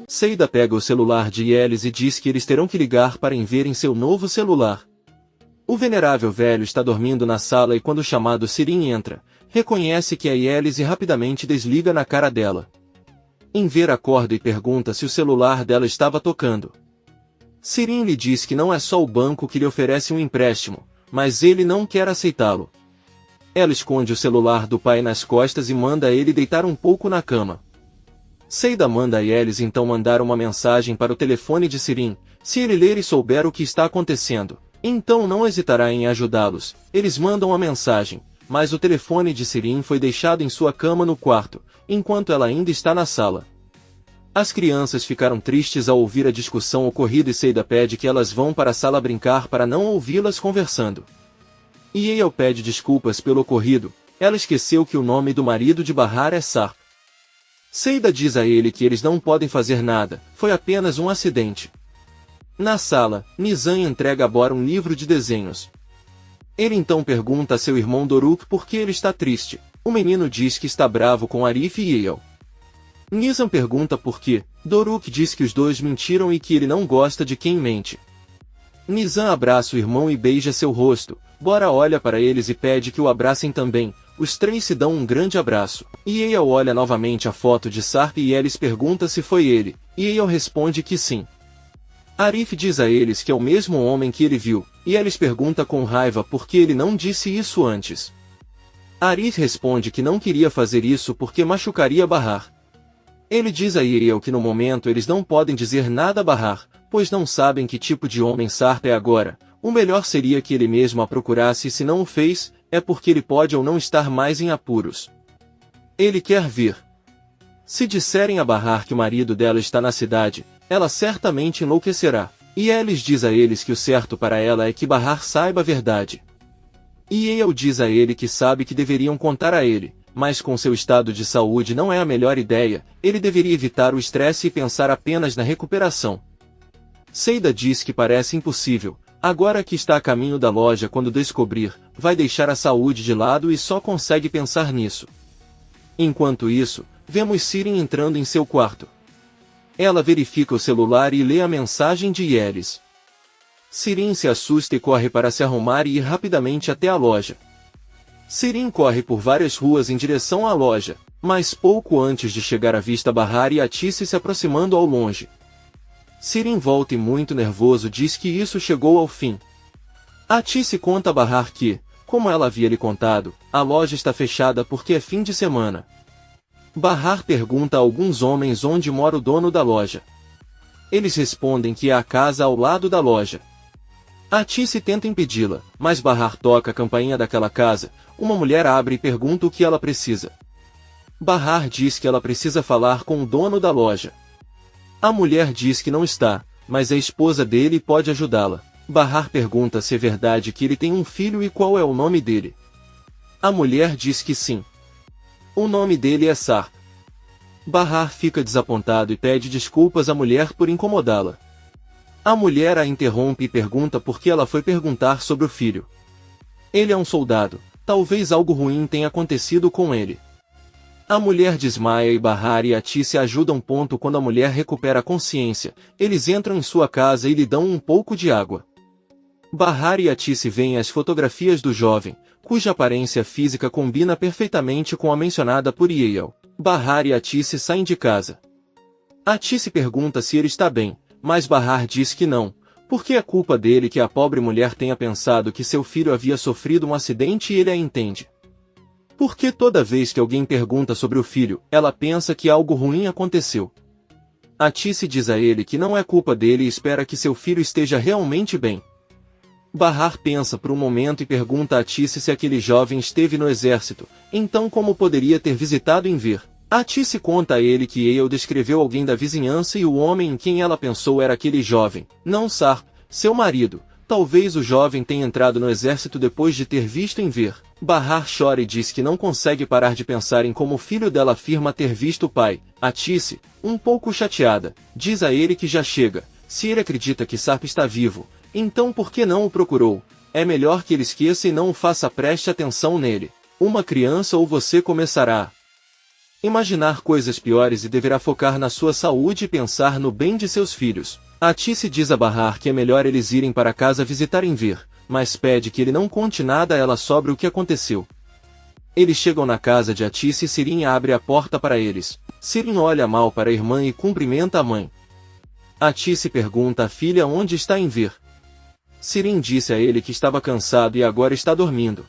Seida pega o celular de Yelis e diz que eles terão que ligar para ver em seu novo celular. O venerável velho está dormindo na sala e quando o chamado Sirin entra, reconhece que é Yelis e rapidamente desliga na cara dela. Enver acorda e pergunta se o celular dela estava tocando. Sirin lhe diz que não é só o banco que lhe oferece um empréstimo, mas ele não quer aceitá-lo. Ela esconde o celular do pai nas costas e manda ele deitar um pouco na cama. Seida manda a Yelis então mandar uma mensagem para o telefone de Sirin. Se ele ler e souber o que está acontecendo, então não hesitará em ajudá-los. Eles mandam a mensagem, mas o telefone de Sirin foi deixado em sua cama no quarto, enquanto ela ainda está na sala. As crianças ficaram tristes ao ouvir a discussão ocorrida e Seida pede que elas vão para a sala brincar para não ouvi-las conversando. Yael pede desculpas pelo ocorrido. Ela esqueceu que o nome do marido de Bahar é Sarp. Seida diz a ele que eles não podem fazer nada, foi apenas um acidente. Na sala, Nizam entrega a Bora um livro de desenhos. Ele então pergunta a seu irmão Doruk por que ele está triste. O menino diz que está bravo com Arif e Yael. Nizam pergunta por quê. Doruk diz que os dois mentiram e que ele não gosta de quem mente. Nizam abraça o irmão e beija seu rosto. Bora olha para eles e pede que o abracem também. Os três se dão um grande abraço. Yael olha novamente a foto de Sarp e Yelis pergunta se foi ele. Yael responde que sim. Arif diz a eles que é o mesmo homem que ele viu, e Yelis pergunta com raiva por que ele não disse isso antes. Arif responde que não queria fazer isso porque machucaria Bahar. Ele diz a Yael que no momento eles não podem dizer nada a Bahar, pois não sabem que tipo de homem Sarp é agora. O melhor seria que ele mesmo a procurasse e se não o fez, é porque ele pode ou não estar mais em apuros. Ele quer vir. Se disserem a Bahar que o marido dela está na cidade, ela certamente enlouquecerá. E Yelis diz a eles que o certo para ela é que Bahar saiba a verdade. Yael diz a ele que sabe que deveriam contar a ele, mas com seu estado de saúde não é a melhor ideia, ele deveria evitar o estresse e pensar apenas na recuperação. Seida diz que parece impossível, agora que está a caminho da loja quando descobrir, vai deixar a saúde de lado e só consegue pensar nisso. Enquanto isso, vemos Sirin entrando em seu quarto. Ela verifica o celular e lê a mensagem de Yelis. Sirin se assusta e corre para se arrumar e ir rapidamente até a loja. Sirin corre por várias ruas em direção à loja, mas pouco antes de chegar avista Bahar e Atice se aproximando ao longe. Sirin volta e muito nervoso diz que isso chegou ao fim. Atice conta a Bahar que, como ela havia lhe contado, a loja está fechada porque é fim de semana. Bahar pergunta a alguns homens onde mora o dono da loja. Eles respondem que é a casa ao lado da loja. Atice tenta impedi-la, mas Bahar toca a campainha daquela casa. Uma mulher abre e pergunta o que ela precisa. Bahar diz que ela precisa falar com o dono da loja. A mulher diz que não está, mas é a esposa dele e pode ajudá-la. Bahar pergunta se é verdade que ele tem um filho e qual é o nome dele. A mulher diz que sim. O nome dele é Sarp. Bahar fica desapontado e pede desculpas à mulher por incomodá-la. A mulher a interrompe e pergunta por que ela foi perguntar sobre o filho. Ele é um soldado, talvez algo ruim tenha acontecido com ele. A mulher desmaia e Bahar e Atice ajudam. Quando a mulher recupera a consciência, eles entram em sua casa e lhe dão um pouco de água. Bahar e Atice veem as fotografias do jovem, cuja aparência física combina perfeitamente com a mencionada por Yael. Bahar e Atice saem de casa. Atice pergunta se ele está bem, mas Bahar diz que não, porque é culpa dele que a pobre mulher tenha pensado que seu filho havia sofrido um acidente e ele a entende. Porque toda vez que alguém pergunta sobre o filho, ela pensa que algo ruim aconteceu. Atice diz a ele que não é culpa dele e espera que seu filho esteja realmente bem. Bahar pensa por um momento e pergunta a Atice se aquele jovem esteve no exército, então como poderia ter visitado Enver. Atice conta a ele que Yael descreveu alguém da vizinhança e o homem em quem ela pensou era aquele jovem, não Sarp, seu marido. Talvez o jovem tenha entrado no exército depois de ter visto Enver. Bahar chora e diz que não consegue parar de pensar em como o filho dela afirma ter visto o pai. Atice, um pouco chateada, diz a ele que já chega. Se ele acredita que Sarp está vivo, então por que não o procurou? É melhor que ele esqueça e não o faça, preste atenção nele. Uma criança ou você começará imaginar coisas piores e deverá focar na sua saúde e pensar no bem de seus filhos. Atice diz a Bahar que é melhor eles irem para casa visitar Enver, mas pede que ele não conte nada a ela sobre o que aconteceu. Eles chegam na casa de Atice e Sirin abre a porta para eles. Sirin olha mal para a irmã e cumprimenta a mãe. Atice pergunta à filha onde está Enver. Sirin disse a ele que estava cansado e agora está dormindo.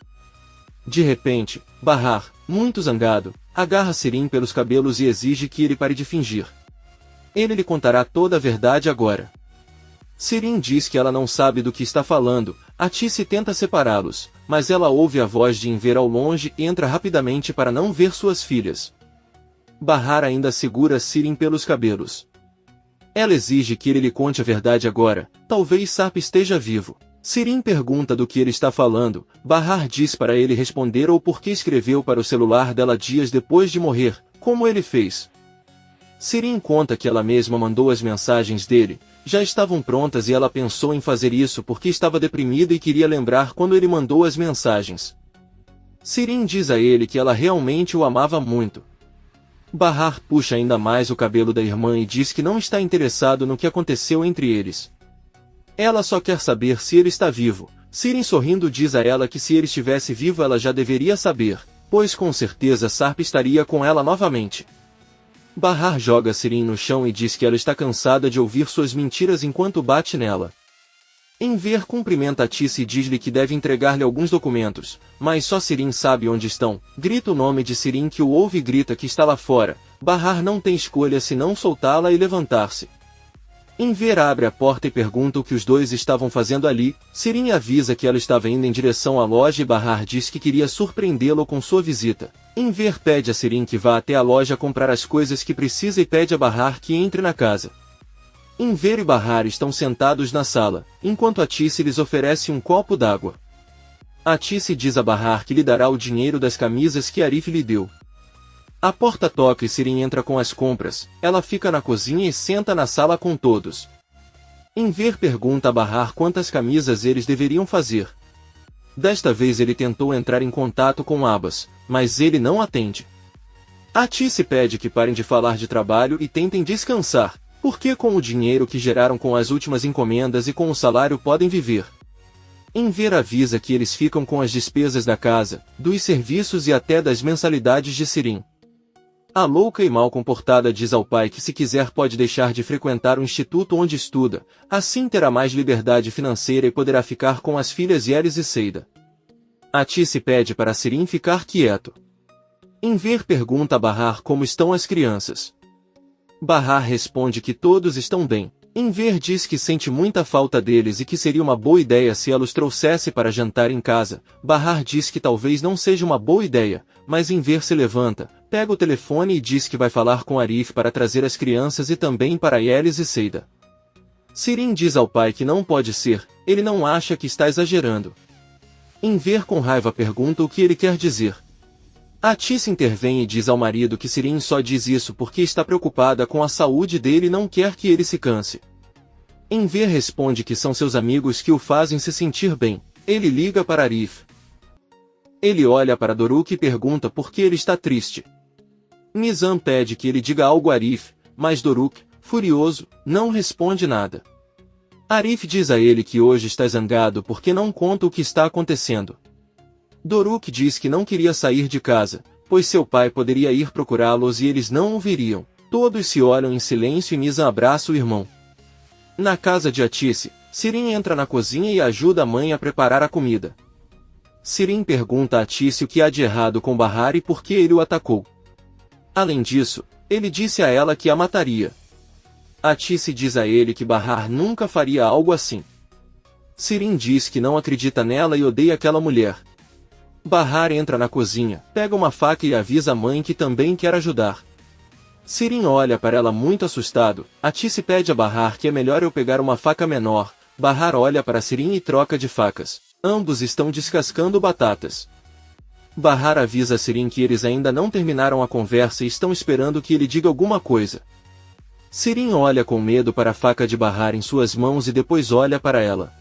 De repente, Bahar, muito zangado, agarra Sirin pelos cabelos e exige que ele pare de fingir. Ele lhe contará toda a verdade agora. Sirin diz que ela não sabe do que está falando. Atice tenta separá-los, mas ela ouve a voz de Enver ao longe e entra rapidamente para não ver suas filhas. Bahar ainda segura Sirin pelos cabelos. Ela exige que ele lhe conte a verdade agora. Talvez Sarp esteja vivo. Sirin pergunta do que ele está falando. Bahar diz para ele responder ou por que escreveu para o celular dela dias depois de morrer, como ele fez. Sirin conta que ela mesma mandou as mensagens dele. Já estavam prontas e ela pensou em fazer isso porque estava deprimida e queria lembrar quando ele mandou as mensagens. Sirin diz a ele que ela realmente o amava muito. Bahar puxa ainda mais o cabelo da irmã e diz que não está interessado no que aconteceu entre eles. Ela só quer saber se ele está vivo. Sirin sorrindo diz a ela que se ele estivesse vivo ela já deveria saber, pois com certeza Sarp estaria com ela novamente. Bahar joga Sirin no chão e diz que ela está cansada de ouvir suas mentiras enquanto bate nela. Enver cumprimenta Atice e diz-lhe que deve entregar-lhe alguns documentos, mas só Sirin sabe onde estão. Grita o nome de Sirin que o ouve e grita que está lá fora. Bahar não tem escolha senão soltá-la e levantar-se. Enver abre a porta e pergunta o que os dois estavam fazendo ali. Sirin avisa que ela estava indo em direção à loja e Bahar diz que queria surpreendê-lo com sua visita. Enver pede a Sirin que vá até a loja comprar as coisas que precisa e pede a Bahar que entre na casa. Enver e Bahar estão sentados na sala, enquanto Atice lhes oferece um copo d'água. Atice diz a Bahar que lhe dará o dinheiro das camisas que Arif lhe deu. A porta toca e Sirin entra com as compras. Ela fica na cozinha e senta na sala com todos. Enver pergunta a Bahar quantas camisas eles deveriam fazer. Desta vez ele tentou entrar em contato com Abbas, mas ele não atende. Atice pede que parem de falar de trabalho e tentem descansar, porque com o dinheiro que geraram com as últimas encomendas e com o salário podem viver. Enver avisa que eles ficam com as despesas da casa, dos serviços e até das mensalidades de Sirin. A louca e mal comportada diz ao pai que se quiser pode deixar de frequentar o instituto onde estuda, assim terá mais liberdade financeira e poderá ficar com as filhas Yelis e Seida. Atice pede para Sirin ficar quieto. Enver pergunta a Bahar como estão as crianças. Bahar responde que todos estão bem. Enver diz que sente muita falta deles e que seria uma boa ideia se ela os trouxesse para jantar em casa. Bahar diz que talvez não seja uma boa ideia, mas Enver se levanta, pega o telefone e diz que vai falar com Arif para trazer as crianças e também para Yelis e Seida. Sirin diz ao pai que não pode ser, ele não acha que está exagerando. Enver com raiva pergunta o que ele quer dizer. Atice intervém e diz ao marido que Sirin só diz isso porque está preocupada com a saúde dele e não quer que ele se canse. Enver responde que são seus amigos que o fazem se sentir bem. Ele liga para Arif. Ele olha para Doruk e pergunta por que ele está triste. Nizam pede que ele diga algo a Arif, mas Doruk, furioso, não responde nada. Arif diz a ele que hoje está zangado porque não conta o que está acontecendo. Doruk diz que não queria sair de casa, pois seu pai poderia ir procurá-los e eles não o veriam. Todos se olham em silêncio e Nizam abraça o irmão. Na casa de Atice, Sirin entra na cozinha e ajuda a mãe a preparar a comida. Sirin pergunta a Atice o que há de errado com Bahar e por que ele o atacou. Além disso, ele disse a ela que a mataria. Atice diz a ele que Bahar nunca faria algo assim. Sirin diz que não acredita nela e odeia aquela mulher. Bahar entra na cozinha, pega uma faca e avisa a mãe que também quer ajudar. Sirin olha para ela muito assustado. Atice pede a Bahar que é melhor eu pegar uma faca menor. Bahar olha para Sirin e troca de facas. Ambos estão descascando batatas. Bahar avisa a Sirin que eles ainda não terminaram a conversa e estão esperando que ele diga alguma coisa. Sirin olha com medo para a faca de Bahar em suas mãos e depois olha para ela.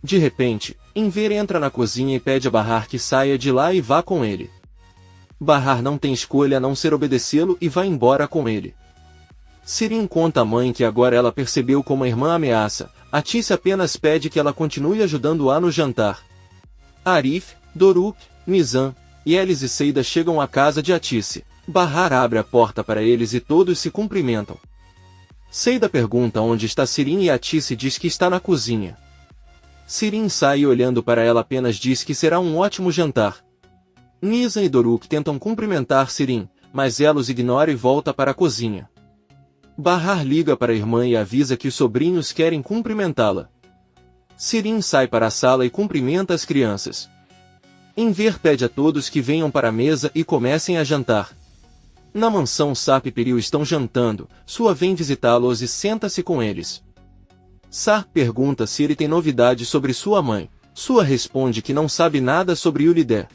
De repente, Enver entra na cozinha e pede a Bahar que saia de lá e vá com ele. Bahar não tem escolha a não ser obedecê-lo e vai embora com ele. Sirin conta à mãe que agora ela percebeu como a irmã ameaça. Atice apenas pede que ela continue ajudando-a no jantar. Arif, Doruk, Nizam, Yelis e Seida chegam à casa de Atice. Bahar abre a porta para eles e todos se cumprimentam. Seida pergunta onde está Sirin e Atice diz que está na cozinha. Sirin sai e olhando para ela apenas diz que será um ótimo jantar. Nizam e Doruk tentam cumprimentar Sirin, mas ela os ignora e volta para a cozinha. Bahar liga para a irmã e avisa que os sobrinhos querem cumprimentá-la. Sirin sai para a sala e cumprimenta as crianças. Enver pede a todos que venham para a mesa e comecem a jantar. Na mansão Sarp e Peril estão jantando, Sua vem visitá-los e senta-se com eles. Sarp pergunta se ele tem novidades sobre sua mãe. Sua responde que não sabe nada sobre Yulidé.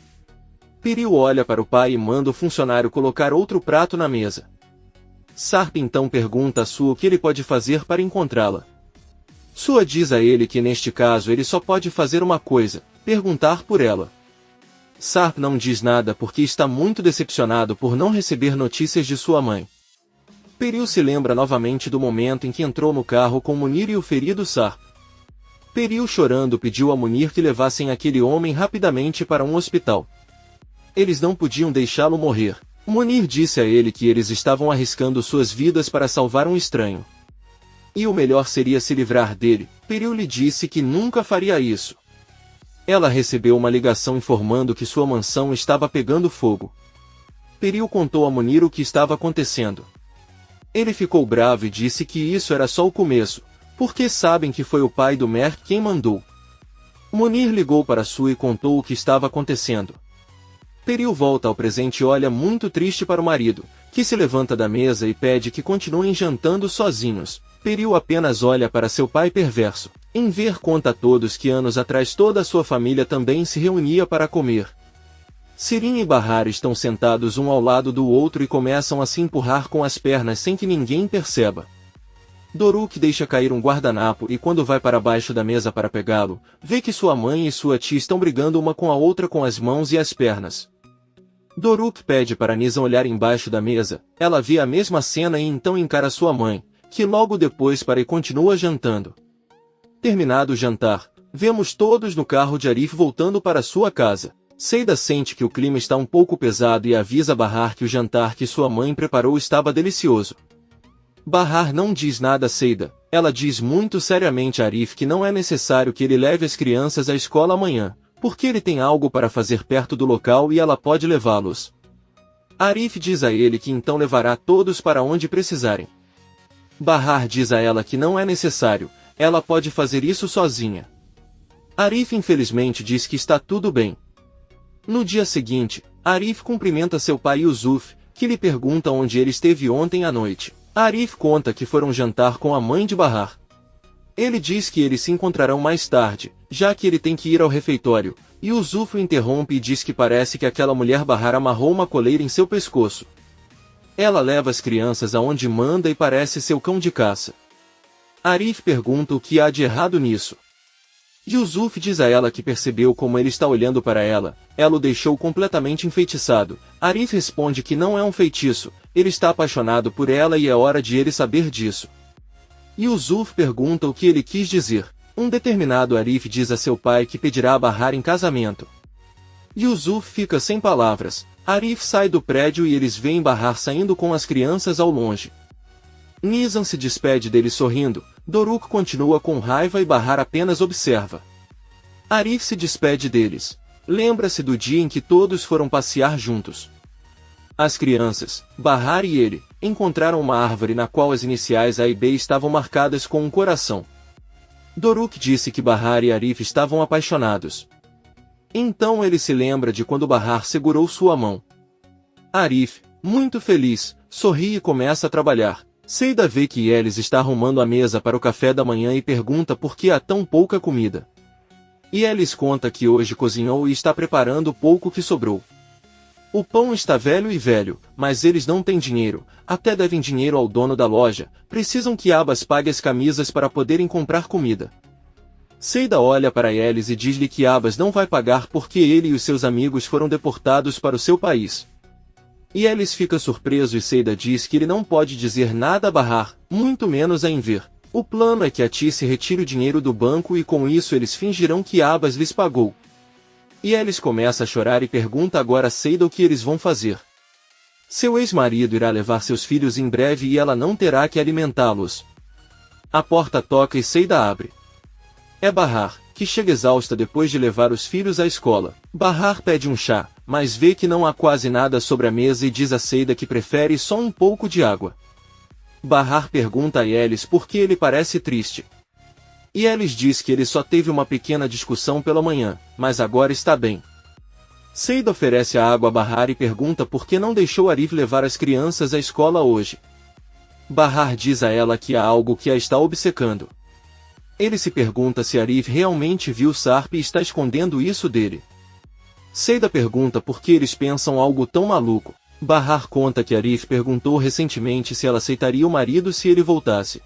Peril olha para o pai e manda o funcionário colocar outro prato na mesa. Sarp então pergunta a Sua o que ele pode fazer para encontrá-la. Sua diz a ele que neste caso ele só pode fazer uma coisa, perguntar por ela. Sarp não diz nada porque está muito decepcionado por não receber notícias de sua mãe. Peril se lembra novamente do momento em que entrou no carro com Munir e o ferido Sarp. Peril chorando pediu a Munir que levassem aquele homem rapidamente para um hospital. Eles não podiam deixá-lo morrer. Munir disse a ele que eles estavam arriscando suas vidas para salvar um estranho. E o melhor seria se livrar dele. Peril lhe disse que nunca faria isso. Ela recebeu uma ligação informando que sua mansão estava pegando fogo. Peril contou a Munir o que estava acontecendo. Ele ficou bravo e disse que isso era só o começo, porque sabem que foi o pai do Mer quem mandou. Munir ligou para Sua e contou o que estava acontecendo. Peril volta ao presente e olha muito triste para o marido, que se levanta da mesa e pede que continuem jantando sozinhos. Peril apenas olha para seu pai perverso. Enver conta a todos que anos atrás toda a sua família também se reunia para comer. Sirin e Bahar estão sentados um ao lado do outro e começam a se empurrar com as pernas sem que ninguém perceba. Doruk deixa cair um guardanapo e quando vai para baixo da mesa para pegá-lo, vê que sua mãe e sua tia estão brigando uma com a outra com as mãos e as pernas. Doruk pede para Nizam olhar embaixo da mesa, ela vê a mesma cena e então encara sua mãe, que logo depois para e continua jantando. Terminado o jantar, vemos todos no carro de Arif voltando para sua casa. Seida sente que o clima está um pouco pesado e avisa Bahar que o jantar que sua mãe preparou estava delicioso. Bahar não diz nada a Seida, ela diz muito seriamente a Arif que não é necessário que ele leve as crianças à escola amanhã, porque ele tem algo para fazer perto do local e ela pode levá-los. Arif diz a ele que então levará todos para onde precisarem. Bahar diz a ela que não é necessário, ela pode fazer isso sozinha. Arif infelizmente diz que está tudo bem. No dia seguinte, Arif cumprimenta seu pai Yusuf, que lhe pergunta onde ele esteve ontem à noite. Arif conta que foram jantar com a mãe de Bahar. Ele diz que eles se encontrarão mais tarde, já que ele tem que ir ao refeitório, e Yusuf o interrompe e diz que parece que aquela mulher Bahar amarrou uma coleira em seu pescoço. Ela leva as crianças aonde manda e parece seu cão de caça. Arif pergunta o que há de errado nisso. Yusuf diz a ela que percebeu como ele está olhando para ela, ela o deixou completamente enfeitiçado. Arif responde que não é um feitiço, ele está apaixonado por ela e é hora de ele saber disso. Yusuf pergunta o que ele quis dizer. Um determinado Arif diz a seu pai que pedirá a Bahar em casamento. Yusuf fica sem palavras. Arif sai do prédio e eles veem Bahar saindo com as crianças ao longe. Nizam se despede dele sorrindo, Doruk continua com raiva e Bahar apenas observa. Arif se despede deles. Lembra-se do dia em que todos foram passear juntos. As crianças, Bahar e ele, encontraram uma árvore na qual as iniciais A e B estavam marcadas com um coração. Doruk disse que Bahar e Arif estavam apaixonados. Então ele se lembra de quando Bahar segurou sua mão. Arif, muito feliz, sorri e começa a trabalhar. Seida vê que Yelis está arrumando a mesa para o café da manhã e pergunta por que há tão pouca comida. Yelis conta que hoje cozinhou e está preparando o pouco que sobrou. O pão está velho, mas eles não têm dinheiro, até devem dinheiro ao dono da loja, precisam que Abbas pague as camisas para poderem comprar comida. Seida olha para Yelis e diz-lhe que Abbas não vai pagar porque ele e os seus amigos foram deportados para o seu país. Yelis fica surpreso e Seida diz que ele não pode dizer nada a Bahar, muito menos a Enver. O plano é que Atice retire o dinheiro do banco e com isso eles fingirão que Abbas lhes pagou. Yelis começa a chorar e pergunta agora a Seida o que eles vão fazer. Seu ex-marido irá levar seus filhos em breve e ela não terá que alimentá-los. A porta toca e Seida abre. É Bahar, que chega exausta depois de levar os filhos à escola. Bahar pede um chá, mas vê que não há quase nada sobre a mesa e diz a Seida que prefere só um pouco de água. Bahar pergunta a Yelis por que ele parece triste. Yelis diz que ele só teve uma pequena discussão pela manhã, mas agora está bem. Seida oferece a água a Bahar e pergunta por que não deixou Arif levar as crianças à escola hoje. Bahar diz a ela que há algo que a está obcecando. Ele se pergunta se Arif realmente viu Sarp e está escondendo isso dele. Seida pergunta por que eles pensam algo tão maluco. Bahar conta que Arif perguntou recentemente se ela aceitaria o marido se ele voltasse.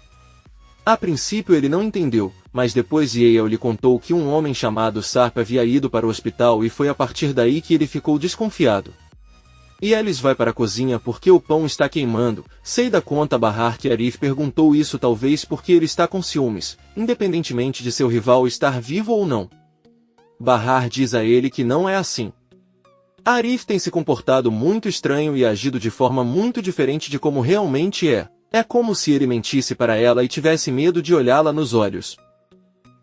A princípio ele não entendeu, mas depois Yael lhe contou que um homem chamado Sarp havia ido para o hospital e foi a partir daí que ele ficou desconfiado. Yelis vai para a cozinha porque o pão está queimando. Seida conta a Bahar que Arif perguntou isso talvez porque ele está com ciúmes, independentemente de seu rival estar vivo ou não. Bahar diz a ele que não é assim. Arif tem se comportado muito estranho e agido de forma muito diferente de como realmente é. É como se ele mentisse para ela e tivesse medo de olhá-la nos olhos.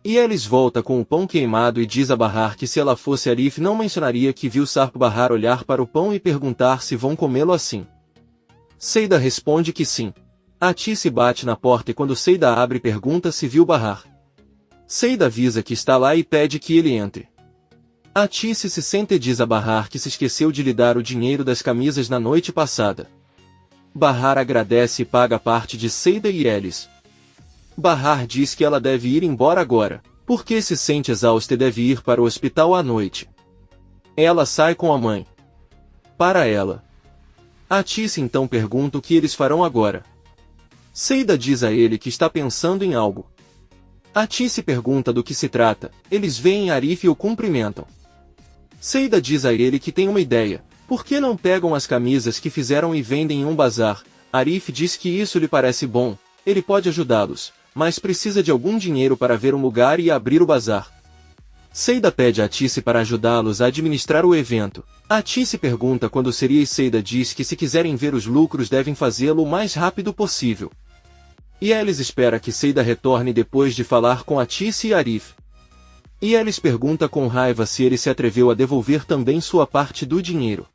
Yelis volta com o pão queimado e diz a Bahar que se ela fosse Arif não mencionaria que viu Sarp Bahar olhar para o pão e perguntar se vão comê-lo assim. Seida responde que sim. Atice bate na porta e quando Seida abre pergunta se viu Bahar. Seida avisa que está lá e pede que ele entre. Atice se senta e diz a Bahar que se esqueceu de lhe dar o dinheiro das camisas na noite passada. Bahar agradece e paga parte de Seida e Yelis. Bahar diz que ela deve ir embora agora, porque se sente exausta e deve ir para o hospital à noite. Ela sai com a mãe. Para ela. Atice então pergunta o que eles farão agora. Seida diz a ele que está pensando em algo. Atice pergunta do que se trata, eles veem Arif e o cumprimentam. Seida diz a ele que tem uma ideia. Por que não pegam as camisas que fizeram e vendem em um bazar? Arif diz que isso lhe parece bom, ele pode ajudá-los, mas precisa de algum dinheiro para ver um lugar e abrir o bazar. Seida pede a Atice para ajudá-los a administrar o evento. Atice pergunta quando seria e Seida diz que se quiserem ver os lucros devem fazê-lo o mais rápido possível. Yelis espera que Seida retorne depois de falar com Atice e Arif. Yelis pergunta com raiva se ele se atreveu a devolver também sua parte do dinheiro.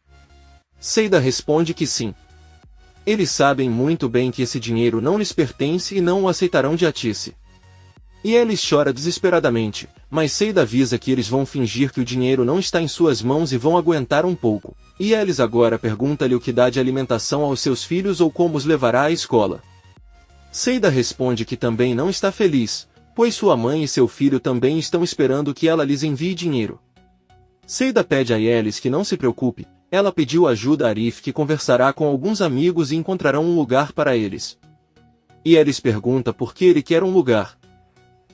Seida responde que sim. Eles sabem muito bem que esse dinheiro não lhes pertence e não o aceitarão de Atice. Yelis chora desesperadamente, mas Seida avisa que eles vão fingir que o dinheiro não está em suas mãos e vão aguentar um pouco. Yelis agora pergunta-lhe o que dá de alimentação aos seus filhos ou como os levará à escola. Seida responde que também não está feliz, pois sua mãe e seu filho também estão esperando que ela lhes envie dinheiro. Seida pede a Yelis que não se preocupe, ela pediu ajuda a Arif que conversará com alguns amigos e encontrarão um lugar para eles. Yelis pergunta por que ele quer um lugar.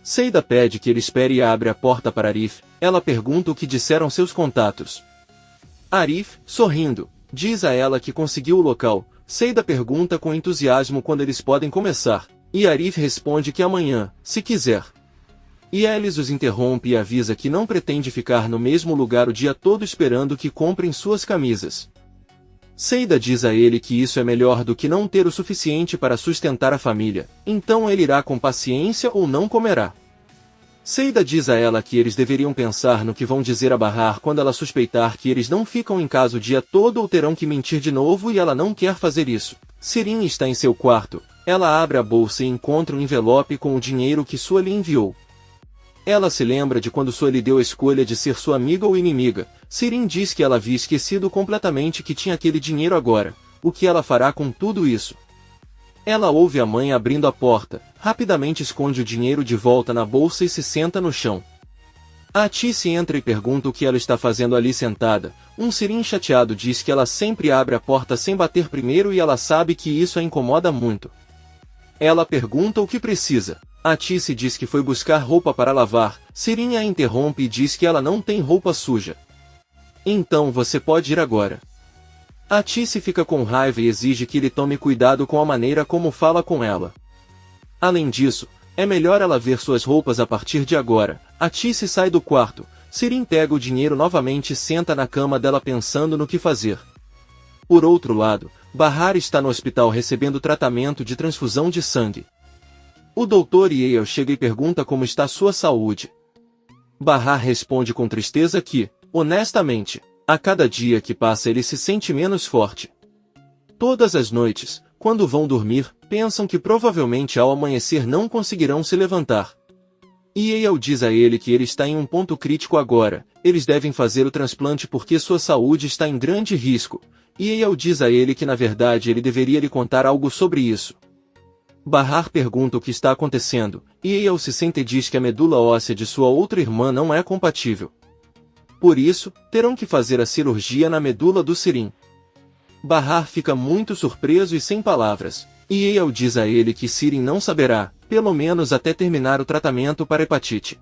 Seida pede que ele espere e abre a porta para Arif, ela pergunta o que disseram seus contatos. Arif, sorrindo, diz a ela que conseguiu o local. Seida pergunta com entusiasmo quando eles podem começar, e Arif responde que amanhã, se quiser. Yelis os interrompe e avisa que não pretende ficar no mesmo lugar o dia todo esperando que comprem suas camisas. Seida diz a ele que isso é melhor do que não ter o suficiente para sustentar a família, então ele irá com paciência ou não comerá. Seida diz a ela que eles deveriam pensar no que vão dizer a Bahar quando ela suspeitar que eles não ficam em casa o dia todo ou terão que mentir de novo e ela não quer fazer isso. Sirin está em seu quarto, ela abre a bolsa e encontra um envelope com o dinheiro que Sua lhe enviou. Ela se lembra de quando Sua lhe deu a escolha de ser sua amiga ou inimiga. Sirin diz que ela havia esquecido completamente que tinha aquele dinheiro agora. O que ela fará com tudo isso? Ela ouve a mãe abrindo a porta, rapidamente esconde o dinheiro de volta na bolsa e se senta no chão. A Atice entra e pergunta o que ela está fazendo ali sentada. Um Sirin chateado diz que ela sempre abre a porta sem bater primeiro e ela sabe que isso a incomoda muito. Ela pergunta o que precisa. A Atice diz que foi buscar roupa para lavar. Sirin a interrompe e diz que ela não tem roupa suja. Então você pode ir agora. Atice fica com raiva e exige que ele tome cuidado com a maneira como fala com ela. Além disso, é melhor ela ver suas roupas a partir de agora. Atice sai do quarto. Sirin pega o dinheiro novamente e senta na cama dela pensando no que fazer. Por outro lado, Bahar está no hospital recebendo tratamento de transfusão de sangue. O Dr. Yale chega e pergunta como está sua saúde. Bahar responde com tristeza que, honestamente, a cada dia que passa ele se sente menos forte. Todas as noites, quando vão dormir, pensam que provavelmente ao amanhecer não conseguirão se levantar. Yale diz a ele que ele está em um ponto crítico agora, eles devem fazer o transplante porque sua saúde está em grande risco. Yale diz a ele que na verdade ele deveria lhe contar algo sobre isso. Bahar pergunta o que está acontecendo, e Yale se sente e diz que a medula óssea de sua outra irmã não é compatível. Por isso, terão que fazer a cirurgia na medula do Sirin. Bahar fica muito surpreso e sem palavras, e Yale diz a ele que Sirin não saberá, pelo menos até terminar o tratamento para hepatite.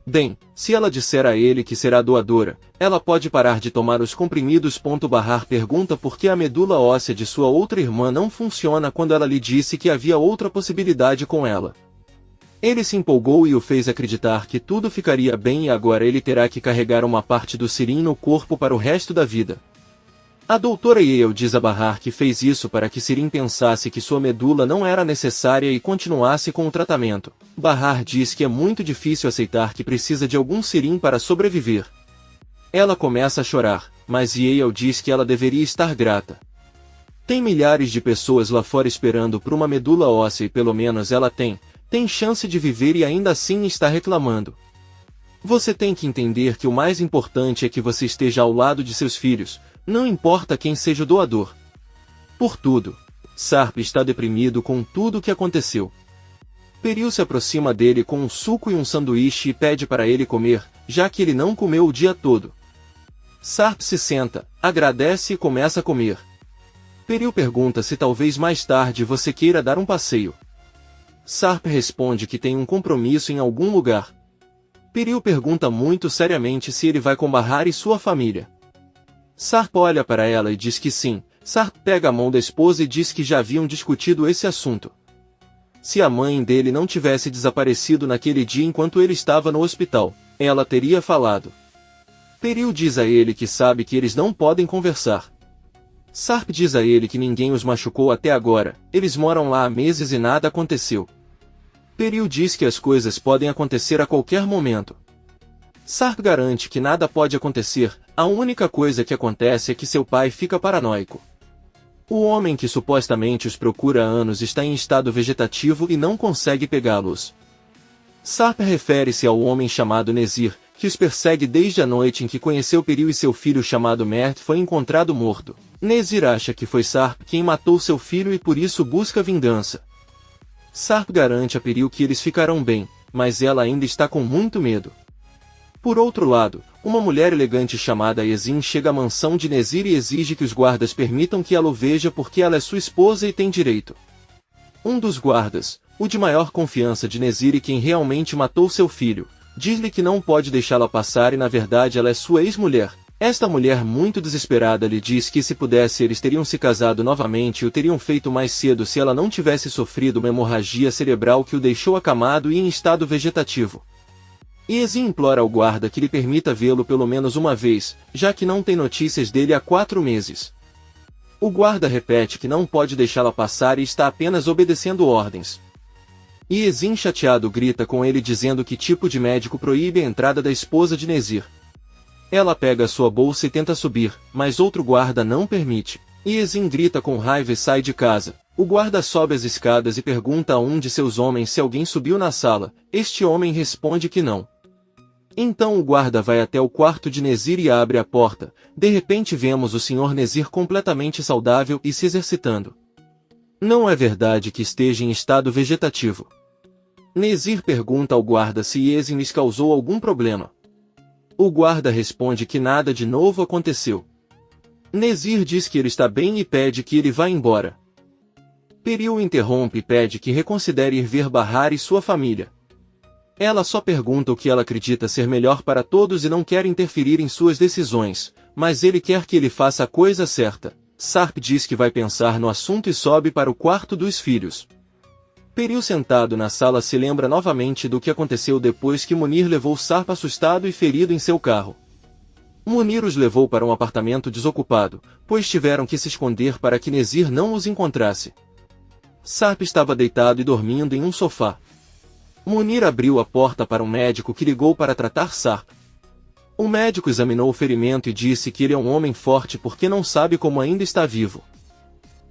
Bem, se ela disser a ele que será doadora, ela pode parar de tomar os comprimidos. Bahar pergunta por que a medula óssea de sua outra irmã não funciona quando ela lhe disse que havia outra possibilidade com ela. Ele se empolgou e o fez acreditar que tudo ficaria bem e agora ele terá que carregar uma parte do Sirin no corpo para o resto da vida. A doutora Yale diz a Bahar que fez isso para que Sirin pensasse que sua medula não era necessária e continuasse com o tratamento. Bahar diz que é muito difícil aceitar que precisa de algum Sirin para sobreviver. Ela começa a chorar, mas Yale diz que ela deveria estar grata. Tem milhares de pessoas lá fora esperando por uma medula óssea e pelo menos ela tem chance de viver e ainda assim está reclamando. Você tem que entender que o mais importante é que você esteja ao lado de seus filhos, não importa quem seja o doador. Por tudo, Sarp está deprimido com tudo o que aconteceu. Peril se aproxima dele com um suco e um sanduíche e pede para ele comer, já que ele não comeu o dia todo. Sarp se senta, agradece e começa a comer. Peril pergunta se talvez mais tarde você queira dar um passeio. Sarp responde que tem um compromisso em algum lugar. Peril pergunta muito seriamente se ele vai com Bahar e sua família. Sarp olha para ela e diz que sim. Sarp pega a mão da esposa e diz que já haviam discutido esse assunto. Se a mãe dele não tivesse desaparecido naquele dia enquanto ele estava no hospital, ela teria falado. Peril diz a ele que sabe que eles não podem conversar. Sarp diz a ele que ninguém os machucou até agora, eles moram lá há meses e nada aconteceu. Peril diz que as coisas podem acontecer a qualquer momento. Sarp garante que nada pode acontecer, a única coisa que acontece é que seu pai fica paranoico. O homem que supostamente os procura há anos está em estado vegetativo e não consegue pegá-los. Sarp refere-se ao homem chamado Nezir, que os persegue desde a noite em que conheceu Peril e seu filho chamado Mert foi encontrado morto. Nezir acha que foi Sarp quem matou seu filho e por isso busca vingança. Sarp garante a Peril que eles ficarão bem, mas ela ainda está com muito medo. Por outro lado, uma mulher elegante chamada Yezin chega à mansão de Nezir e exige que os guardas permitam que ela o veja porque ela é sua esposa e tem direito. Um dos guardas, o de maior confiança de Nezir e quem realmente matou seu filho, diz-lhe que não pode deixá-la passar e na verdade ela é sua ex-mulher. Esta mulher muito desesperada lhe diz que se pudesse eles teriam se casado novamente e o teriam feito mais cedo se ela não tivesse sofrido uma hemorragia cerebral que o deixou acamado e em estado vegetativo. Yezin implora ao guarda que lhe permita vê-lo pelo menos uma vez, já que não tem notícias dele há 4 meses. O guarda repete que não pode deixá-la passar e está apenas obedecendo ordens. Yezin chateado grita com ele dizendo que tipo de médico proíbe a entrada da esposa de Nezir. Ela pega sua bolsa e tenta subir, mas outro guarda não permite. Yezin grita com raiva e sai de casa. O guarda sobe as escadas e pergunta a um de seus homens se alguém subiu na sala. Este homem responde que não. Então o guarda vai até o quarto de Nezir e abre a porta. De repente vemos o Sr. Nezir completamente saudável e se exercitando. Não é verdade que esteja em estado vegetativo. Nezir pergunta ao guarda se Yezin lhes causou algum problema. O guarda responde que nada de novo aconteceu. Nezir diz que ele está bem e pede que ele vá embora. Peril o interrompe e pede que reconsidere ir ver Bahar e sua família. Ela só pergunta o que ela acredita ser melhor para todos e não quer interferir em suas decisões, mas ele quer que ele faça a coisa certa. Sarp diz que vai pensar no assunto e sobe para o quarto dos filhos. Peril, sentado na sala, se lembra novamente do que aconteceu depois que Munir levou Sarp assustado e ferido em seu carro. Munir os levou para um apartamento desocupado, pois tiveram que se esconder para que Nezir não os encontrasse. Sarp estava deitado e dormindo em um sofá. Munir abriu a porta para um médico que ligou para tratar Sarp. O médico examinou o ferimento e disse que ele é um homem forte porque não sabe como ainda está vivo.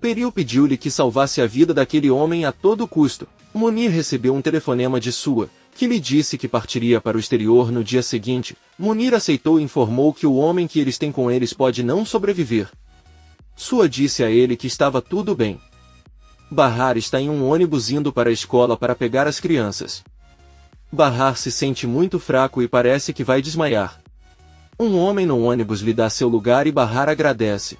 Peril pediu-lhe que salvasse a vida daquele homem a todo custo. Munir recebeu um telefonema de Sua, que lhe disse que partiria para o exterior no dia seguinte. Munir aceitou e informou que o homem que eles têm com eles pode não sobreviver. Sua disse a ele que estava tudo bem. Bahar está em um ônibus indo para a escola para pegar as crianças. Bahar se sente muito fraco e parece que vai desmaiar. Um homem no ônibus lhe dá seu lugar e Bahar agradece.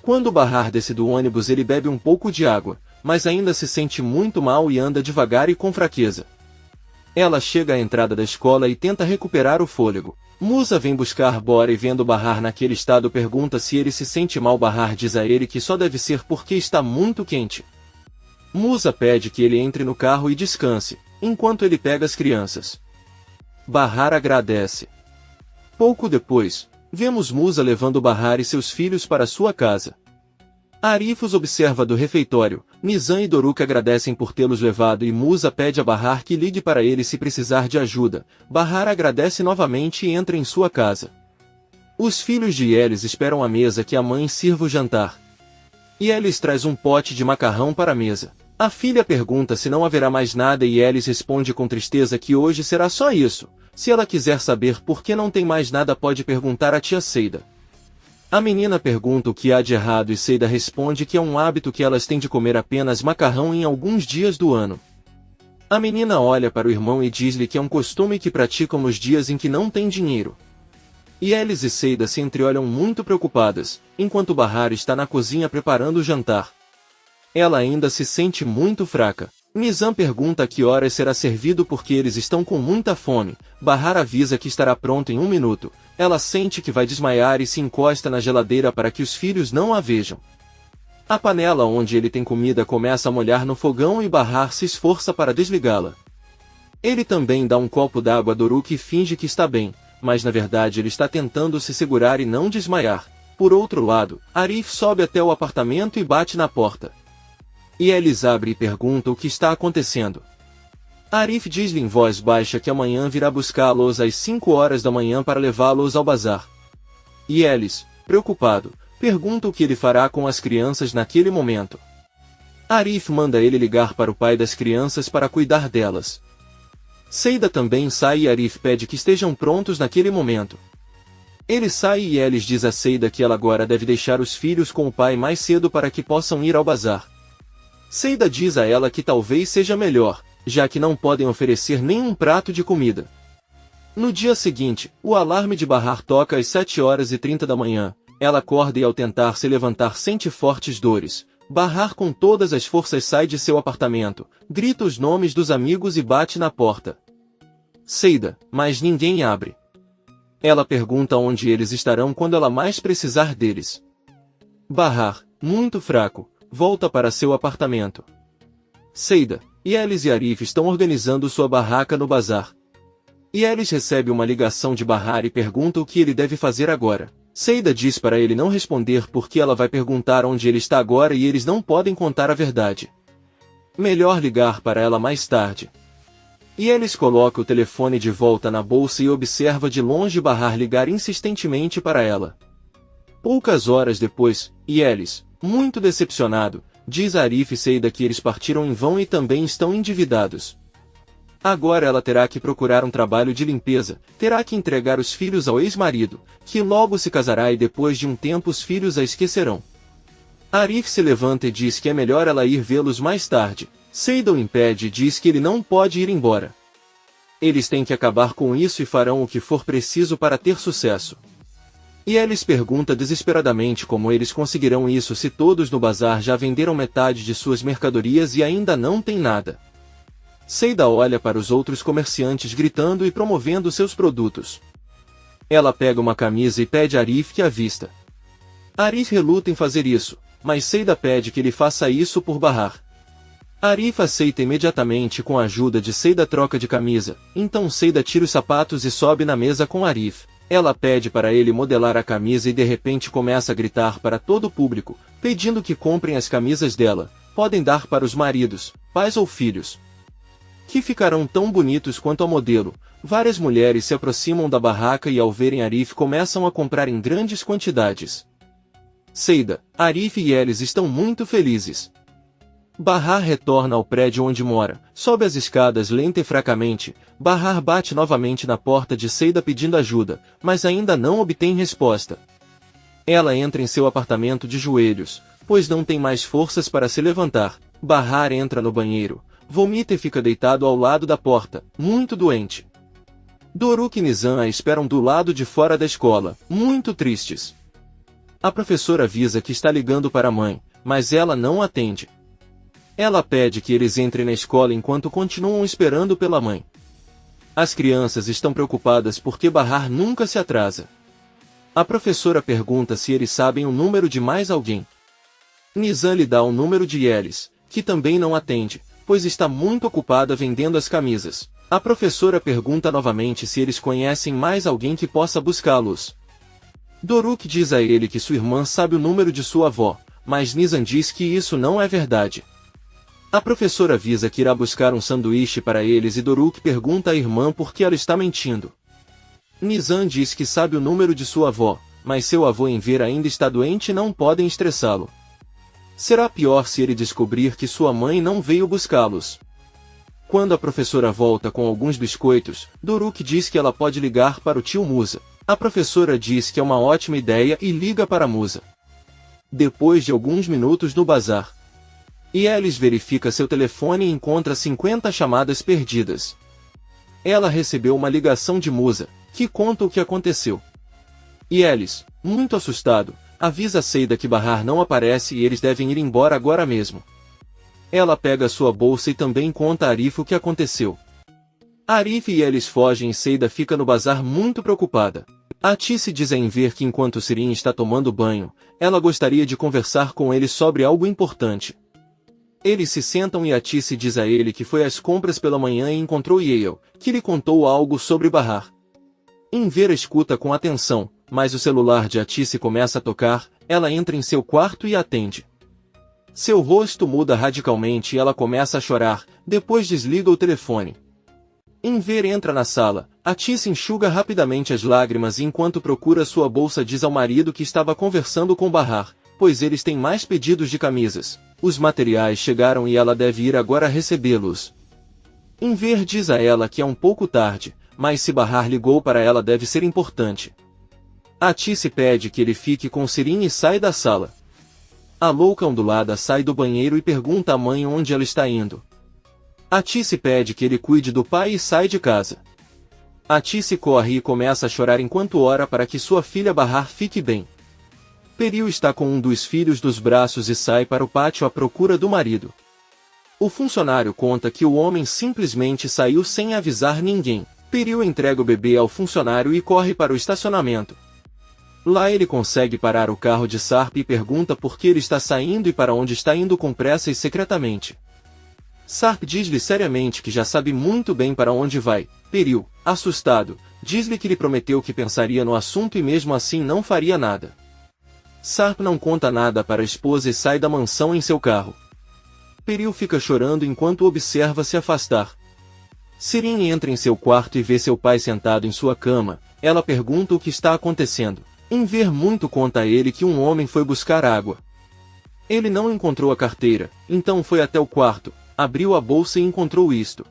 Quando Bahar desce do ônibus, ele bebe um pouco de água, mas ainda se sente muito mal e anda devagar e com fraqueza. Ela chega à entrada da escola e tenta recuperar o fôlego. Musa vem buscar Bora e, vendo Bahar naquele estado, pergunta se ele se sente mal. Bahar diz a ele que só deve ser porque está muito quente. Musa pede que ele entre no carro e descanse, enquanto ele pega as crianças. Bahar agradece. Pouco depois, vemos Musa levando Bahar e seus filhos para sua casa. Arif os observa do refeitório. Nizam e Doruk agradecem por tê-los levado e Musa pede a Bahar que ligue para ele se precisar de ajuda. Bahar agradece novamente e entra em sua casa. Os filhos de Yelis esperam à mesa que a mãe sirva o jantar. Yelis traz um pote de macarrão para a mesa. A filha pergunta se não haverá mais nada e Yelis responde com tristeza que hoje será só isso. Se ela quiser saber por que não tem mais nada, pode perguntar à tia Seida. A menina pergunta o que há de errado e Seida responde que é um hábito que elas têm de comer apenas macarrão em alguns dias do ano. A menina olha para o irmão e diz-lhe que é um costume que praticam nos dias em que não têm dinheiro. Yelis e Seida se entreolham muito preocupadas, enquanto Bahar está na cozinha preparando o jantar. Ela ainda se sente muito fraca. Nizam pergunta a que horas será servido porque eles estão com muita fome. Bahar avisa que estará pronto em 1 minuto. Ela sente que vai desmaiar e se encosta na geladeira para que os filhos não a vejam. A panela onde ele tem comida começa a molhar no fogão e Bahar se esforça para desligá-la. Ele também dá um copo d'água a Doruk e finge que está bem, mas na verdade ele está tentando se segurar e não desmaiar. Por outro lado, Arif sobe até o apartamento e bate na porta. Yelis abre e pergunta o que está acontecendo. Arif diz-lhe em voz baixa que amanhã virá buscá-los às 5 horas da manhã para levá-los ao bazar. Yelis, preocupado, pergunta o que ele fará com as crianças naquele momento. Arif manda ele ligar para o pai das crianças para cuidar delas. Seida também sai e Arif pede que estejam prontos naquele momento. Ele sai e Yelis diz a Seida que ela agora deve deixar os filhos com o pai mais cedo para que possam ir ao bazar. Seida diz a ela que talvez seja melhor, já que não podem oferecer nenhum prato de comida. No dia seguinte, o alarme de Bahar toca às 7h30 da manhã. Ela acorda e ao tentar se levantar sente fortes dores. Bahar com todas as forças sai de seu apartamento, grita os nomes dos amigos e bate na porta. Seida, mas ninguém abre. Ela pergunta onde eles estarão quando ela mais precisar deles. Bahar, muito fraco, volta para seu apartamento. Seida, Yelis e Arif estão organizando sua barraca no bazar. Yelis recebe uma ligação de Bahar e pergunta o que ele deve fazer agora. Seida diz para ele não responder porque ela vai perguntar onde ele está agora e eles não podem contar a verdade. Melhor ligar para ela mais tarde. Yelis coloca o telefone de volta na bolsa e observa de longe Bahar ligar insistentemente para ela. Poucas horas depois, Yelis, muito decepcionado, diz a Arif e Seida que eles partiram em vão e também estão endividados. Agora ela terá que procurar um trabalho de limpeza, terá que entregar os filhos ao ex-marido, que logo se casará e depois de um tempo os filhos a esquecerão. Arif se levanta e diz que é melhor ela ir vê-los mais tarde. Seida o impede e diz que ele não pode ir embora. Eles têm que acabar com isso e farão o que for preciso para ter sucesso. Yelis pergunta desesperadamente como eles conseguirão isso se todos no bazar já venderam metade de suas mercadorias e ainda não tem nada. Seida olha para os outros comerciantes gritando e promovendo seus produtos. Ela pega uma camisa e pede a Arif que a vista. Arif reluta em fazer isso, mas Seida pede que ele faça isso por Bahar. Arif aceita imediatamente com a ajuda de Seida troca de camisa, então Seida tira os sapatos e sobe na mesa com Arif. Ela pede para ele modelar a camisa e de repente começa a gritar para todo o público, pedindo que comprem as camisas dela, podem dar para os maridos, pais ou filhos, que ficarão tão bonitos quanto a modelo. Várias mulheres se aproximam da barraca e ao verem Arif começam a comprar em grandes quantidades. Seida, Arif e eles estão muito felizes. Bahar retorna ao prédio onde mora, sobe as escadas lenta e fracamente. Bahar bate novamente na porta de Seida pedindo ajuda, mas ainda não obtém resposta. Ela entra em seu apartamento de joelhos, pois não tem mais forças para se levantar. Bahar entra no banheiro, vomita e fica deitado ao lado da porta, muito doente. Doruk e Nizam a esperam do lado de fora da escola, muito tristes. A professora avisa que está ligando para a mãe, mas ela não atende. Ela pede que eles entrem na escola enquanto continuam esperando pela mãe. As crianças estão preocupadas porque Bahar nunca se atrasa. A professora pergunta se eles sabem o número de mais alguém. Nizam lhe dá o número de Yelis, que também não atende, pois está muito ocupada vendendo as camisas. A professora pergunta novamente se eles conhecem mais alguém que possa buscá-los. Doruk diz a ele que sua irmã sabe o número de sua avó, mas Nizam diz que isso não é verdade. A professora avisa que irá buscar um sanduíche para eles e Doruk pergunta à irmã por que ela está mentindo. Nizam diz que sabe o número de sua avó, mas seu avô em ver ainda está doente e não podem estressá-lo. Será pior se ele descobrir que sua mãe não veio buscá-los. Quando a professora volta com alguns biscoitos, Doruk diz que ela pode ligar para o tio Musa. A professora diz que é uma ótima ideia e liga para Musa. Depois de alguns minutos no bazar, Yelis verifica seu telefone e encontra 50 chamadas perdidas. Ela recebeu uma ligação de Musa, que conta o que aconteceu. Yelis, muito assustado, avisa Seida que Bahar não aparece e eles devem ir embora agora mesmo. Ela pega sua bolsa e também conta a Arif o que aconteceu. Arif e Yelis fogem e Seida fica no bazar muito preocupada. Atice diz a Enver que enquanto Sirin está tomando banho, ela gostaria de conversar com ele sobre algo importante. Eles se sentam e Atice diz a ele que foi às compras pela manhã e encontrou Yael, que lhe contou algo sobre Bahar. Enver escuta com atenção, mas o celular de Atice começa a tocar. Ela entra em seu quarto e atende. Seu rosto muda radicalmente e ela começa a chorar, depois desliga o telefone. Enver entra na sala. Atice enxuga rapidamente as lágrimas e enquanto procura sua bolsa diz ao marido que estava conversando com Bahar, pois eles têm mais pedidos de camisas. Os materiais chegaram e ela deve ir agora recebê-los. Enver diz a ela que é um pouco tarde, mas se Bahar ligou para ela deve ser importante. Atice pede que ele fique com Sirin e sai da sala. A louca ondulada sai do banheiro e pergunta à mãe onde ela está indo. Atice pede que ele cuide do pai e sai de casa. Atice corre e começa a chorar enquanto ora para que sua filha Bahar fique bem. Peril está com um dos filhos dos braços e sai para o pátio à procura do marido. O funcionário conta que o homem simplesmente saiu sem avisar ninguém. Peril entrega o bebê ao funcionário e corre para o estacionamento. Lá ele consegue parar o carro de Sarp e pergunta por que ele está saindo e para onde está indo com pressa e secretamente. Sarp diz-lhe seriamente que já sabe muito bem para onde vai. Peril, assustado, diz-lhe que lhe prometeu que pensaria no assunto e mesmo assim não faria nada. Sarp não conta nada para a esposa e sai da mansão em seu carro. Peril fica chorando enquanto observa se afastar. Sirin entra em seu quarto e vê seu pai sentado em sua cama. Ela pergunta o que está acontecendo. Enver muito conta a ele que um homem foi buscar água. Ele não encontrou a carteira, então foi até o quarto, abriu a bolsa e encontrou isto.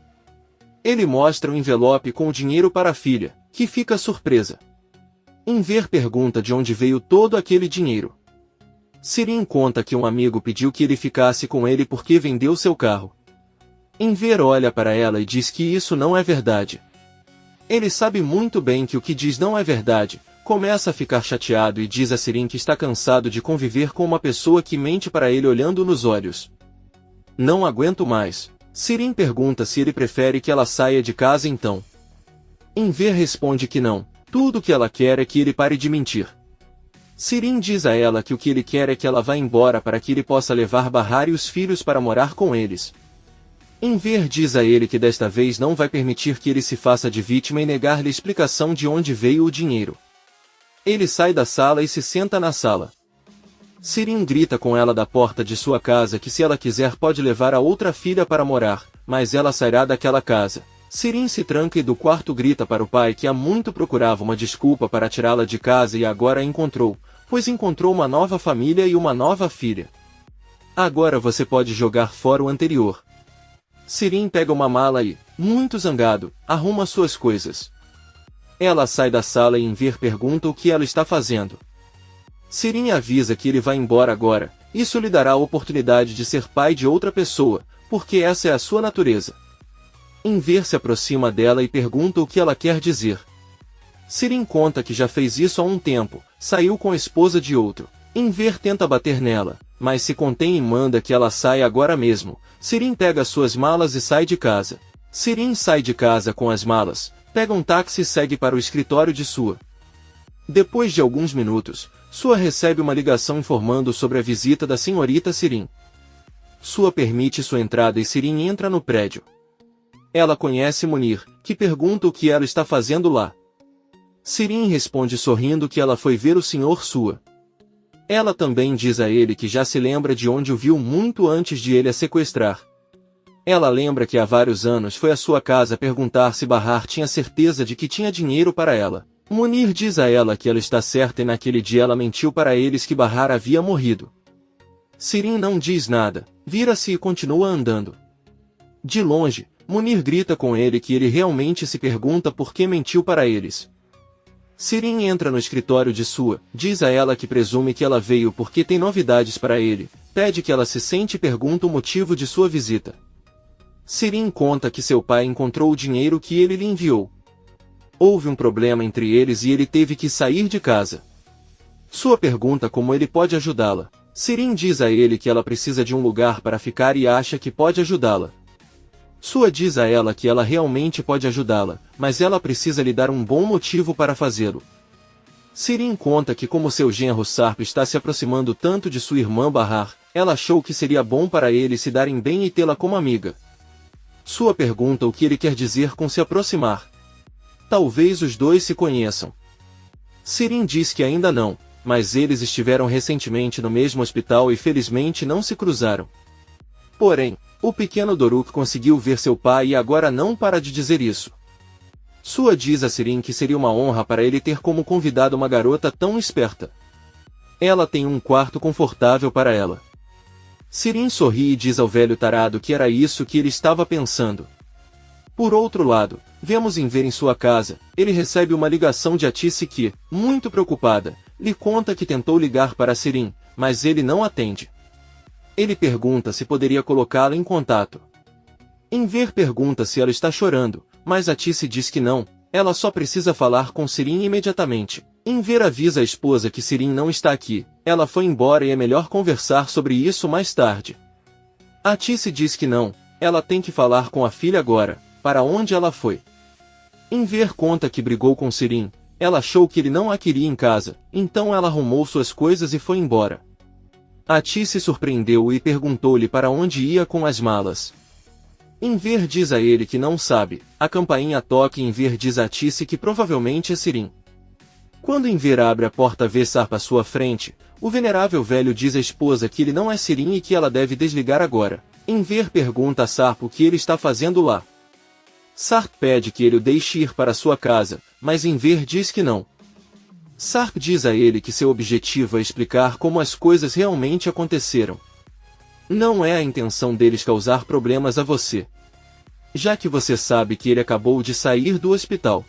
Ele mostra um envelope com o dinheiro para a filha, que fica surpresa. Enver pergunta de onde veio todo aquele dinheiro. Sirin conta que um amigo pediu que ele ficasse com ele porque vendeu seu carro. Enver olha para ela e diz que isso não é verdade. Ele sabe muito bem que o que diz não é verdade, começa a ficar chateado e diz a Sirin que está cansado de conviver com uma pessoa que mente para ele olhando nos olhos. Não aguento mais. Sirin pergunta se ele prefere que ela saia de casa então. Enver responde que não. Tudo o que ela quer é que ele pare de mentir. Sirin diz a ela que o que ele quer é que ela vá embora para que ele possa levar Bahar e os filhos para morar com eles. Enver diz a ele que desta vez não vai permitir que ele se faça de vítima e negar-lhe explicação de onde veio o dinheiro. Ele sai da sala e se senta na sala. Sirin grita com ela da porta de sua casa que se ela quiser pode levar a outra filha para morar, mas ela sairá daquela casa. Sirin se tranca e do quarto grita para o pai que há muito procurava uma desculpa para tirá-la de casa e agora a encontrou, pois encontrou uma nova família e uma nova filha. Agora você pode jogar fora o anterior. Sirin pega uma mala e, muito zangado, arruma suas coisas. Ela sai da sala e Enver pergunta o que ela está fazendo. Sirin avisa que ele vai embora agora, isso lhe dará a oportunidade de ser pai de outra pessoa, porque essa é a sua natureza. Enver se aproxima dela e pergunta o que ela quer dizer. Sirin conta que já fez isso há um tempo, saiu com a esposa de outro. Enver tenta bater nela, mas se contém e manda que ela saia agora mesmo. Sirin pega suas malas e sai de casa. Sirin sai de casa com as malas, pega um táxi e segue para o escritório de Sua. Depois de alguns minutos, Sua recebe uma ligação informando sobre a visita da senhorita Sirin. Sua permite sua entrada e Sirin entra no prédio. Ela conhece Munir, que pergunta o que ela está fazendo lá. Sirin responde sorrindo que ela foi ver o Sr. Sua. Ela também diz a ele que já se lembra de onde o viu muito antes de ele a sequestrar. Ela lembra que há vários anos foi à sua casa perguntar se Bahar tinha certeza de que tinha dinheiro para ela. Munir diz a ela que ela está certa e naquele dia ela mentiu para eles que Bahar havia morrido. Sirin não diz nada, vira-se e continua andando. De longe, Munir grita com ele que ele realmente se pergunta por que mentiu para eles. Sirin entra no escritório de Sua, diz a ela que presume que ela veio porque tem novidades para ele, pede que ela se sente e pergunta o motivo de sua visita. Sirin conta que seu pai encontrou o dinheiro que ele lhe enviou. Houve um problema entre eles e ele teve que sair de casa. Sua pergunta como ele pode ajudá-la. Sirin diz a ele que ela precisa de um lugar para ficar e acha que pode ajudá-la. Sua diz a ela que ela realmente pode ajudá-la, mas ela precisa lhe dar um bom motivo para fazê-lo. Sirin conta que como seu genro Sarp está se aproximando tanto de sua irmã Bahar, ela achou que seria bom para eles se darem bem e tê-la como amiga. Sua pergunta o que ele quer dizer com se aproximar. Talvez os dois se conheçam. Sirin diz que ainda não, mas eles estiveram recentemente no mesmo hospital e felizmente não se cruzaram. Porém, o pequeno Doruk conseguiu ver seu pai e agora não para de dizer isso. Sua diz a Sirin que seria uma honra para ele ter como convidado uma garota tão esperta. Ela tem um quarto confortável para ela. Sirin sorri e diz ao velho tarado que era isso que ele estava pensando. Por outro lado, vemos Enver em sua casa, ele recebe uma ligação de Atice que, muito preocupada, lhe conta que tentou ligar para Sirin, mas ele não atende. Ele pergunta se poderia colocá-la em contato. Enver pergunta se ela está chorando, mas Atice diz que não, ela só precisa falar com Sirin imediatamente. Enver avisa a esposa que Sirin não está aqui, ela foi embora e é melhor conversar sobre isso mais tarde. Atice diz que não, ela tem que falar com a filha agora, para onde ela foi. Enver conta que brigou com Sirin, ela achou que ele não a queria em casa, então ela arrumou suas coisas e foi embora. Atice surpreendeu-o e perguntou-lhe para onde ia com as malas. Enver diz a ele que não sabe, a campainha toca e Enver diz a Atice que provavelmente é Sirin. Quando Enver abre a porta vê Sarp à sua frente, o venerável velho diz à esposa que ele não é Sirin e que ela deve desligar agora. Enver pergunta a Sarp o que ele está fazendo lá. Sarp pede que ele o deixe ir para sua casa, mas Enver diz que não. Sarp diz a ele que seu objetivo é explicar como as coisas realmente aconteceram. Não é a intenção deles causar problemas a você. Já que você sabe que ele acabou de sair do hospital.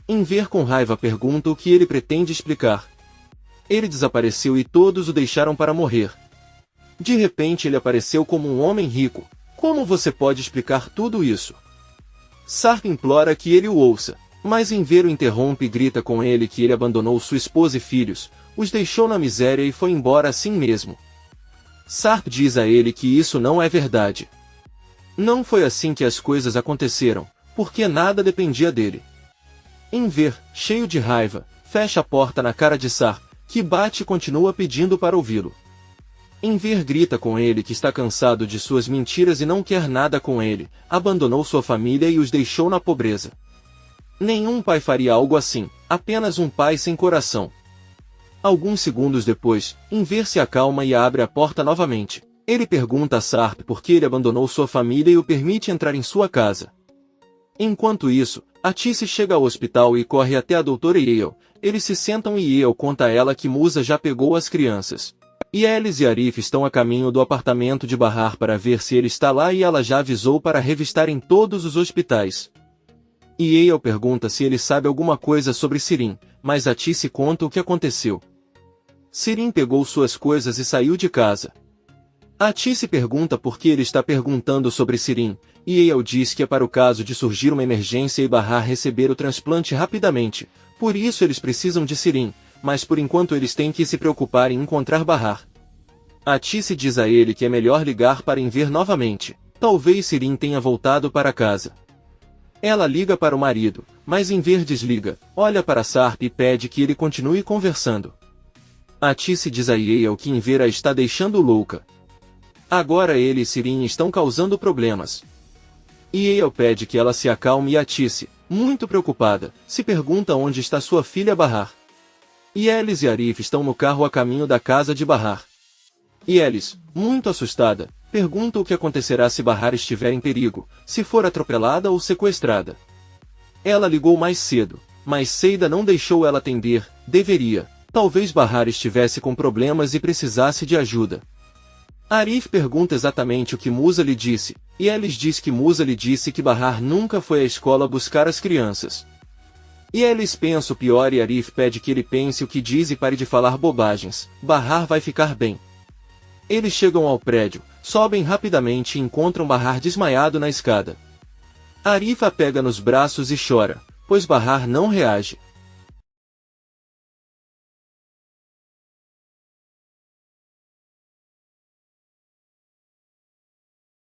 Enver com raiva pergunta o que ele pretende explicar. Ele desapareceu e todos o deixaram para morrer. De repente ele apareceu como um homem rico. Como você pode explicar tudo isso? Sarp implora que ele o ouça. Mas Enver o interrompe e grita com ele que ele abandonou sua esposa e filhos, os deixou na miséria e foi embora assim mesmo. Sarp diz a ele que isso não é verdade. Não foi assim que as coisas aconteceram, porque nada dependia dele. Enver, cheio de raiva, fecha a porta na cara de Sarp, que bate e continua pedindo para ouvi-lo. Enver grita com ele que está cansado de suas mentiras e não quer nada com ele, abandonou sua família e os deixou na pobreza. Nenhum pai faria algo assim, apenas um pai sem coração. Alguns segundos depois, Enver se acalma e abre a porta novamente. Ele pergunta a Sarp por que ele abandonou sua família e o permite entrar em sua casa. Enquanto isso, Atice chega ao hospital e corre até a doutora Yale. Eles se sentam e Yale conta a ela que Musa já pegou as crianças. Yelis e Arif estão a caminho do apartamento de Bahar para ver se ele está lá e ela já avisou para revistarem todos os hospitais. Yale pergunta se ele sabe alguma coisa sobre Sirin, mas Atice conta o que aconteceu. Sirin pegou suas coisas e saiu de casa. Atice pergunta por que ele está perguntando sobre Sirin, e Yale diz que é para o caso de surgir uma emergência e Bahar receber o transplante rapidamente, por isso eles precisam de Sirin, mas por enquanto eles têm que se preocupar em encontrar Bahar. Atice diz a ele que é melhor ligar para Enver novamente, talvez Sirin tenha voltado para casa. Ela liga para o marido, mas Enver desliga, olha para Sarp e pede que ele continue conversando. Atice diz a Yale que Enver a está deixando louca. Agora ele e Sirin estão causando problemas. Yale pede que ela se acalme e Atice, muito preocupada, se pergunta onde está sua filha Bahar. Yelis e Arif estão no carro a caminho da casa de Bahar. Yelis, muito assustada, pergunta o que acontecerá se Bahar estiver em perigo, se for atropelada ou sequestrada. Ela ligou mais cedo, mas Seida não deixou ela atender, deveria. Talvez Bahar estivesse com problemas e precisasse de ajuda. Arif pergunta exatamente o que Musa lhe disse, e Yelis diz que Musa lhe disse que Bahar nunca foi à escola buscar as crianças. Yelis pensa o pior e Arif pede que ele pense o que diz e pare de falar bobagens. Bahar vai ficar bem. Eles chegam ao prédio, sobem rapidamente e encontram Bahar desmaiado na escada. Arif a pega nos braços e chora, pois Bahar não reage.